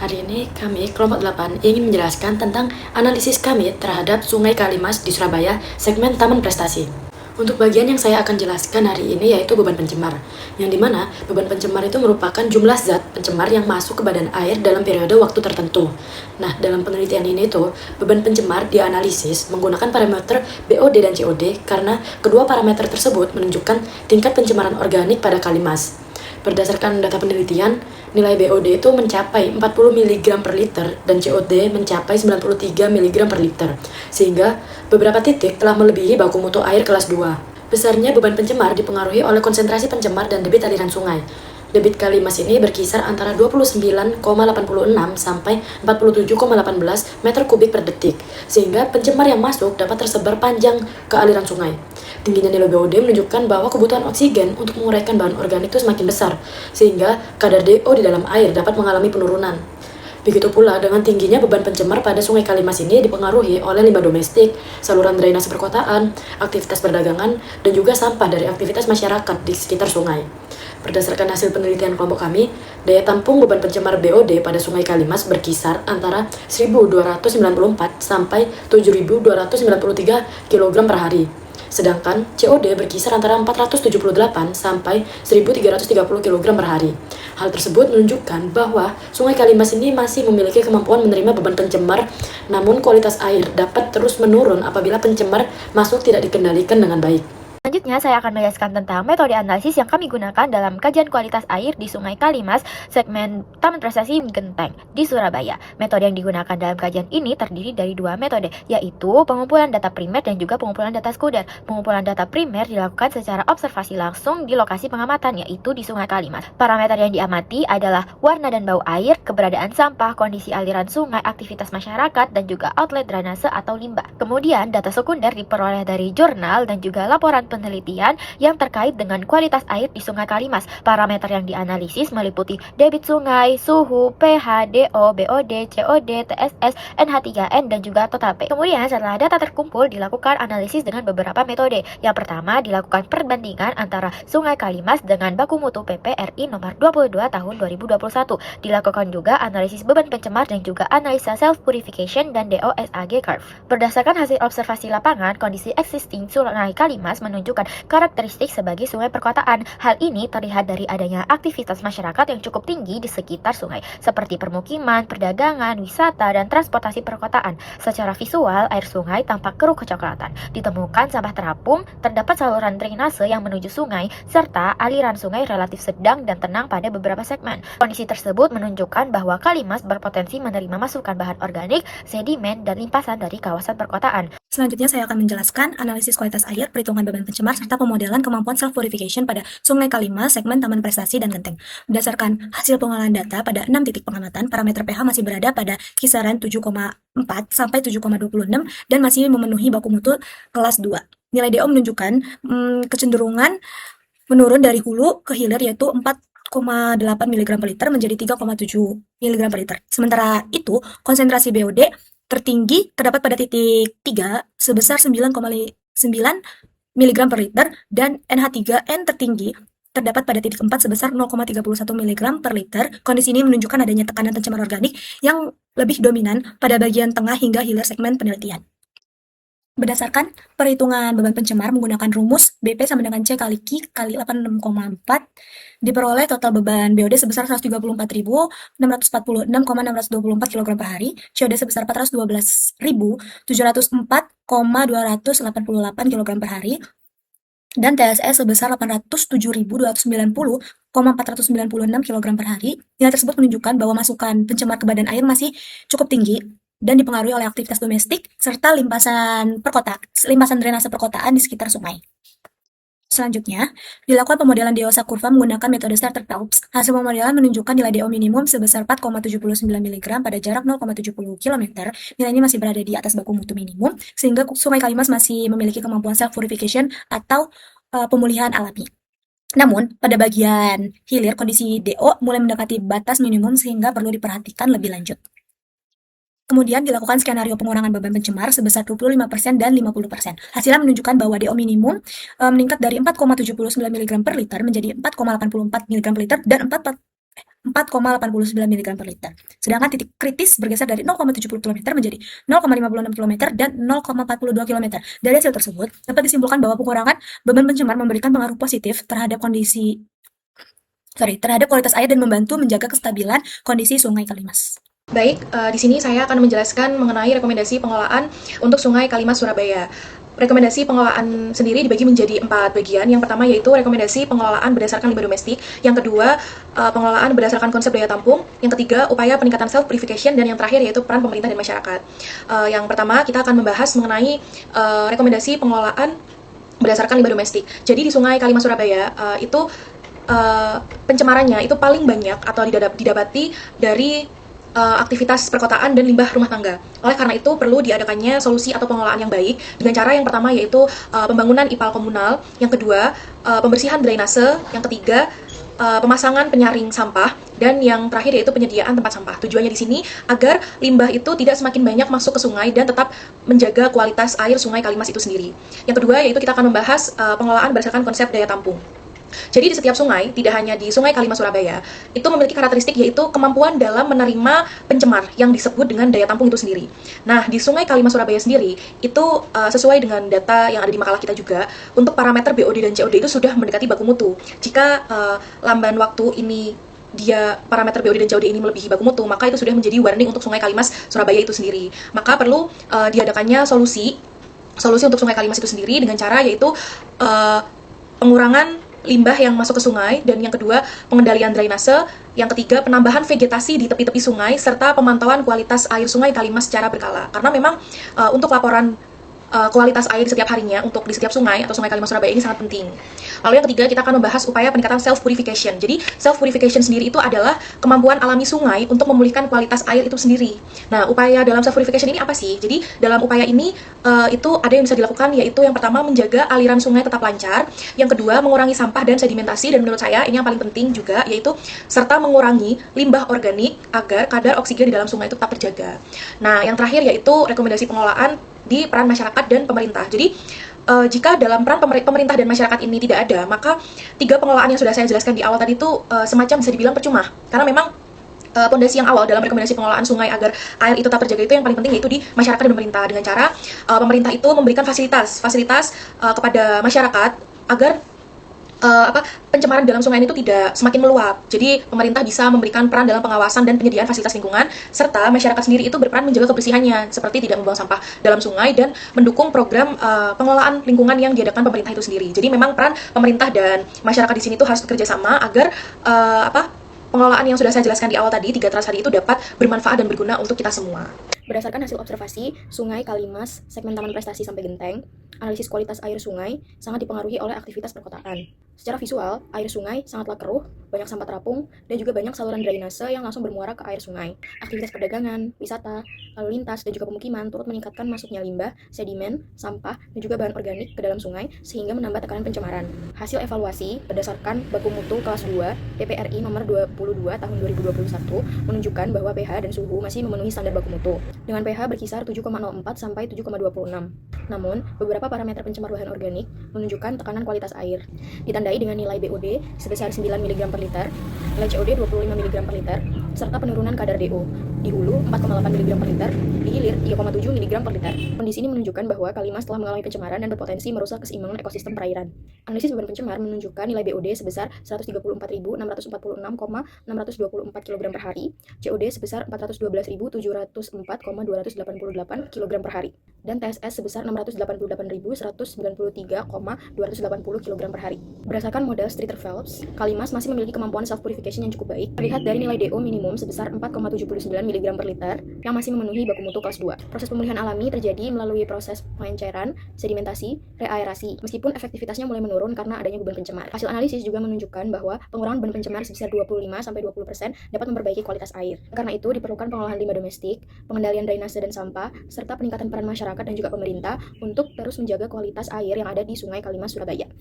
Hari ini kami, kelompok 8, ingin menjelaskan tentang analisis kami terhadap Sungai Kalimas di Surabaya, segmen Taman Prestasi. Untuk bagian yang saya akan jelaskan hari ini yaitu beban pencemar, yang dimana beban pencemar itu merupakan jumlah zat pencemar yang masuk ke badan air dalam periode waktu tertentu. Nah, dalam penelitian ini tuh, beban pencemar dianalisis menggunakan parameter BOD dan COD karena kedua parameter tersebut menunjukkan tingkat pencemaran organik pada Kalimas. Berdasarkan data penelitian, nilai BOD itu mencapai 40 mg per liter dan COD mencapai 93 mg per liter, sehingga beberapa titik telah melebihi baku mutu air kelas 2. Besarnya beban pencemar dipengaruhi oleh konsentrasi pencemar dan debit aliran sungai. Debit Kalimas ini berkisar antara 29,86 sampai 47,18 meter kubik per detik, sehingga pencemar yang masuk dapat tersebar panjang ke aliran sungai. Tingginya nilai BOD menunjukkan bahwa kebutuhan oksigen untuk menguraikan bahan organik itu semakin besar, sehingga kadar DO di dalam air dapat mengalami penurunan. Begitu pula dengan tingginya beban pencemar pada Sungai Kalimas ini dipengaruhi oleh limbah domestik, saluran drainase perkotaan, aktivitas perdagangan, dan juga sampah dari aktivitas masyarakat di sekitar sungai. Berdasarkan hasil penelitian kelompok kami, daya tampung beban pencemar BOD pada Sungai Kalimas berkisar antara 1.294 sampai 7.293 kg per hari. Sedangkan COD berkisar antara 478 sampai 1.330 kg per hari. Hal tersebut menunjukkan bahwa Sungai Kalimas ini masih memiliki kemampuan menerima beban pencemar, namun kualitas air dapat terus menurun apabila pencemar masuk tidak dikendalikan dengan baik. Selanjutnya, saya akan menjelaskan tentang metode analisis yang kami gunakan dalam kajian kualitas air di Sungai Kalimas, segmen Taman Prestasi Genteng di Surabaya. Metode yang digunakan dalam kajian ini terdiri dari dua metode, yaitu pengumpulan data primer dan juga pengumpulan data sekunder. Pengumpulan data primer dilakukan secara observasi langsung di lokasi pengamatan, yaitu di Sungai Kalimas. Parameter yang diamati adalah warna dan bau air, keberadaan sampah, kondisi aliran sungai, aktivitas masyarakat, dan juga outlet drainase atau limbah. Kemudian, data sekunder diperoleh dari jurnal dan juga laporan penelitian yang terkait dengan kualitas air di Sungai Kalimas. Parameter yang dianalisis meliputi debit sungai, suhu, pH, DO, BOD, COD, TSS, NH3N, dan juga total P. Kemudian setelah data terkumpul, dilakukan analisis dengan beberapa metode. Yang pertama, dilakukan perbandingan antara Sungai Kalimas dengan baku mutu PPRI nomor 22 tahun 2021. Dilakukan juga analisis beban pencemar dan juga analisa self-purification dan DOSAG curve. Berdasarkan hasil observasi lapangan, kondisi existing Sungai Kalimas menunjukkan karakteristik sebagai sungai perkotaan. Hal ini terlihat dari adanya aktivitas masyarakat yang cukup tinggi di sekitar sungai, seperti permukiman, perdagangan, wisata, dan transportasi perkotaan. Secara visual, air sungai tampak keruh kecoklatan. Ditemukan sampah terapung, terdapat saluran drainase yang menuju sungai, serta aliran sungai relatif sedang dan tenang pada beberapa segmen. Kondisi tersebut menunjukkan bahwa Kalimas berpotensi menerima masukan bahan organik, sedimen, dan limpasan dari kawasan perkotaan. Selanjutnya saya akan menjelaskan analisis kualitas air, perhitungan beban pencemar, serta pemodelan kemampuan self-purification pada Sungai Kalimas, segmen Taman Prestasi dan Genteng. Berdasarkan hasil pengolahan data pada 6 titik pengamatan, parameter pH masih berada pada kisaran 7,4 sampai 7,26 dan masih memenuhi baku mutu kelas 2. Nilai DO menunjukkan kecenderungan menurun dari hulu ke hilir, yaitu 4,8 mg per liter menjadi 3,7 mg per liter. Sementara itu, konsentrasi BOD tertinggi terdapat pada titik 3 sebesar 9,9 mg per liter dan NH3N tertinggi terdapat pada titik 4 sebesar 0,31 mg per liter. Kondisi ini menunjukkan adanya tekanan pencemar organik yang lebih dominan pada bagian tengah hingga hilir segmen penelitian. Berdasarkan perhitungan beban pencemar menggunakan rumus BP sama dengan C kali Q kali 86,4, diperoleh total beban BOD sebesar 134.646,624 kg per hari, COD sebesar 412.704,288 kg per hari, dan TSS sebesar 807.290,496 kg per hari. Nilai tersebut menunjukkan bahwa masukan pencemar ke badan air masih cukup tinggi dan dipengaruhi oleh aktivitas domestik serta limpasan drainase perkotaan di sekitar sungai. Selanjutnya, dilakukan pemodelan DO kurva menggunakan metode Starter-Taubes. Hasil pemodelan menunjukkan nilai DO minimum sebesar 4,79 mg pada jarak 0,70 km. Nilai ini masih berada di atas baku mutu minimum, sehingga Sungai Kalimas masih memiliki kemampuan self-purification atau pemulihan alami. Namun, pada bagian hilir, kondisi DO mulai mendekati batas minimum sehingga perlu diperhatikan lebih lanjut. Kemudian dilakukan skenario pengurangan beban pencemar sebesar 25% dan 50%. Hasilnya menunjukkan bahwa DO minimum meningkat dari 4,79 mg per liter menjadi 4,84 mg per liter dan 4,89 mg per liter. Sedangkan titik kritis bergeser dari 0,70 km menjadi 0,56 km dan 0,42 km. Dari hasil tersebut, dapat disimpulkan bahwa pengurangan beban pencemar memberikan pengaruh positif terhadap terhadap kualitas air dan membantu menjaga kestabilan kondisi Sungai Kalimas. Baik, di sini saya akan menjelaskan mengenai rekomendasi pengelolaan untuk Sungai Kalimas Surabaya. Rekomendasi pengelolaan sendiri dibagi menjadi 4 bagian. Yang pertama yaitu rekomendasi pengelolaan berdasarkan limbah domestik. Yang kedua, pengelolaan berdasarkan konsep daya tampung. Yang ketiga, upaya peningkatan self-purification. Dan yang terakhir yaitu peran pemerintah dan masyarakat. Yang pertama, kita akan membahas mengenai rekomendasi pengelolaan berdasarkan limbah domestik. Jadi di Sungai Kalimas Surabaya itu pencemarannya itu paling banyak atau didapati dari aktivitas perkotaan dan limbah rumah tangga. Oleh karena itu perlu diadakannya solusi atau pengelolaan yang baik dengan cara yang pertama yaitu pembangunan IPAL komunal, yang kedua pembersihan drainase, yang ketiga pemasangan penyaring sampah, dan yang terakhir yaitu penyediaan tempat sampah. Tujuannya di sini agar limbah itu tidak semakin banyak masuk ke sungai dan tetap menjaga kualitas air Sungai Kalimas itu sendiri. Yang kedua yaitu kita akan membahas pengelolaan berdasarkan konsep daya tampung. Jadi di setiap sungai, tidak hanya di Sungai Kalimas Surabaya, itu memiliki karakteristik yaitu kemampuan dalam menerima pencemar yang disebut dengan daya tampung itu sendiri. Nah, di Sungai Kalimas Surabaya sendiri, itu sesuai dengan data yang ada di makalah kita juga, untuk parameter BOD dan COD itu sudah mendekati baku mutu. Jika lamban waktu ini parameter BOD dan COD ini melebihi baku mutu, maka itu sudah menjadi warning untuk Sungai Kalimas Surabaya itu sendiri. Maka perlu diadakannya solusi untuk Sungai Kalimas itu sendiri dengan cara yaitu pengurangan limbah yang masuk ke sungai, dan yang kedua pengendalian drainase, yang ketiga penambahan vegetasi di tepi-tepi sungai, serta pemantauan kualitas air Sungai Kalimas secara berkala. Karena memang untuk laporan kualitas air setiap harinya untuk di setiap sungai atau Sungai Kalimas Surabaya ini sangat penting. Lalu yang ketiga kita akan membahas upaya peningkatan self-purification. Jadi self-purification sendiri itu adalah kemampuan alami sungai untuk memulihkan kualitas air itu sendiri. Nah, upaya dalam self-purification ini apa sih? Jadi dalam upaya ini itu ada yang bisa dilakukan, yaitu yang pertama menjaga aliran sungai tetap lancar, yang kedua mengurangi sampah dan sedimentasi, dan menurut saya ini yang paling penting juga yaitu serta mengurangi limbah organik agar kadar oksigen di dalam sungai itu tetap terjaga. Nah, yang terakhir yaitu rekomendasi pengelolaan di peran masyarakat dan pemerintah. Jadi jika dalam peran pemerintah dan masyarakat ini tidak ada, maka 3 pengelolaan yang sudah saya jelaskan di awal tadi itu semacam bisa dibilang percuma. Karena memang pondasi yang awal dalam rekomendasi pengelolaan sungai agar air itu tetap terjaga itu yang paling penting yaitu di masyarakat dan pemerintah, dengan cara pemerintah itu memberikan fasilitas kepada masyarakat agar pencemaran dalam sungai itu tidak semakin meluap. Jadi pemerintah bisa memberikan peran dalam pengawasan dan penyediaan fasilitas lingkungan, serta masyarakat sendiri itu berperan menjaga kebersihannya seperti tidak membuang sampah dalam sungai dan mendukung program pengelolaan lingkungan yang diadakan pemerintah itu sendiri. Jadi memang peran pemerintah dan masyarakat di sini itu harus bekerja sama agar pengelolaan yang sudah saya jelaskan di awal tadi, 3 teras tadi itu dapat bermanfaat dan berguna untuk kita semua. Berdasarkan hasil observasi Sungai Kalimas, segmen Taman Prestasi sampai Genteng, analisis kualitas air sungai sangat dipengaruhi oleh aktivitas perkotaan. Secara visual, air sungai sangatlah keruh, banyak sampah terapung, dan juga banyak saluran drainase yang langsung bermuara ke air sungai. Aktivitas perdagangan, wisata, lalu lintas, dan juga pemukiman turut meningkatkan masuknya limbah, sedimen, sampah, dan juga bahan organik ke dalam sungai sehingga menambah tekanan pencemaran. Hasil evaluasi berdasarkan baku mutu kelas 2 PPRI nomor 22 tahun 2021 menunjukkan bahwa pH dan suhu masih memenuhi standar baku mutu, dengan pH berkisar 7,04 sampai 7,26. Namun, beberapa parameter pencemar bahan organik menunjukkan tekanan kualitas air. Ditandai dengan nilai BOD sebesar 9 mg per liter, nilai COD 25 mg per liter, serta penurunan kadar DO. Di hulu 4,8 mg per liter, di hilir 3,7 mg per liter. Kondisi ini menunjukkan bahwa Kalimas telah mengalami pencemaran dan berpotensi merusak keseimbangan ekosistem perairan. Analisis beban pencemar menunjukkan nilai BOD sebesar 134.646,624 kg per hari, COD sebesar 412.704,288 kg per hari, dan TSS sebesar 688.193,280 kg per hari. Berdasarkan model Streeter Phelps, Kalimas masih memiliki kemampuan self-purification yang cukup baik, terlihat dari nilai DO minimum sebesar 4,79 mg per liter yang masih memenuhi baku mutu kelas 2. Proses pemulihan alami terjadi melalui proses pengenceran, sedimentasi, reaerasi, meskipun efektivitasnya mulai menurun karena adanya beban pencemar. Hasil analisis juga menunjukkan bahwa pengurangan beban pencemar sebesar 25-20% dapat memperbaiki kualitas air. Karena itu diperlukan pengolahan limbah domestik, pengendalian drainase dan sampah, serta peningkatan peran masyarakat dan juga pemerintah untuk terus menjaga kualitas air yang ada di Sungai Kalimas Surabaya.